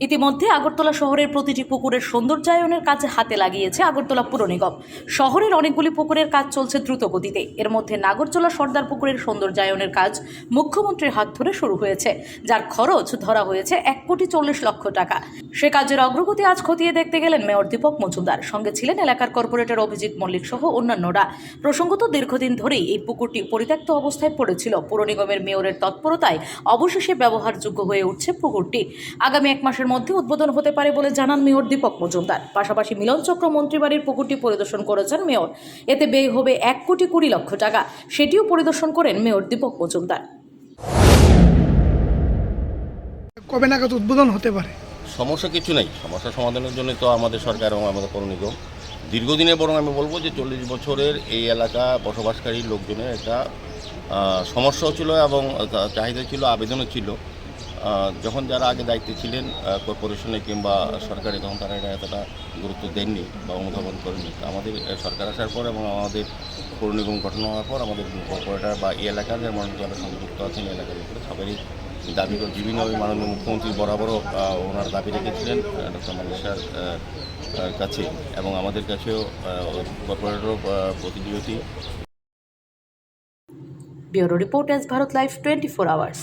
ইতিমধ্যে আগরতলা শহরের প্রতিটি পুকুরের সৌন্দর্যায়নের কাজে হাতে লাগিয়েছে আগরতলা পুর নিগম। শহরের অনেকগুলি পুকুরের কাজ চলছে দ্রুত গতিতে। এর মধ্যে নাগরজোলা সর্দার পুকুরের সৌন্দর্যায়নের কাজ মুখ্যমন্ত্রীর হাত ধরে শুরু হয়েছে, যার খরচ ধরা হয়েছে 1,40,00,000 টাকা। সে কাজের অগ্রগতি আজ খতিয়ে দেখতে গেলেন মেয়র দীপক মজুমদার। সঙ্গে ছিলেন এলাকার কর্পোরেটর অভিজিৎ মল্লিক সহ অন্যান্যরা। প্রসঙ্গত, দীর্ঘদিন ধরেই এই পুকুরটি পরিত্যক্ত অবস্থায় পড়েছিল। পুর নিগমের মেয়রের তৎপরতায় অবশেষে ব্যবহারযোগ্য হয়ে উঠছে পুকুরটি। আগামী 1 মাসের মধ্যে উদ্বোধন হতে পারে বলে জানান মেয়র দীপক মজুমদার। পাশাপাশি মিলনচক্র মন্ত্রীবাড়ির পুকুরটি পরিদর্শন করেছেন মেয়র। এতে ব্যয় হবে 1,20,00,000 টাকা। সেটিও পরিদর্শন করেন মেয়র দীপক মজুমদার। কবে নাগাদ উদ্বোধন হতে পারে? সমস্যা কিছু নেই, সমস্যা সমাধানের জন্য তো আমাদের সরকার এবং আমাদের পৌর নিগম দীর্ঘদিনে, বরং আমি বলবো যে 40 বছরের এই এলাকা বসবাসকারী লোকজনের একটা সমস্যাও ছিল এবং চাহিদা ছিল, আবেদনও ছিল। যখন যারা আগে দায়িত্বে ছিলেন কর্পোরেশনে কিংবা সরকারে, তখন তারা এটা এতটা গুরুত্ব দেননি বা অনুধাবন করেননি। আমাদের সরকার আসার পর এবং আমাদের পৌর নিগম গঠন হওয়ার পর আমাদের কর্পোরেটর বা এই এলাকার যেমন যারা সংযুক্ত আছেন এলাকার উপরে সবারই দাবি করে বিভিন্নভাবে মাননীয় মুখ্যমন্ত্রী বরাবরও ওনার দাবি রেখেছিলেন ডক্টর মালয়েশিয়ার কাছে এবং আমাদের কাছেও কর্পোরেটর প্রতিনিয়তি। Bureau report, S Bharat live 24 hours.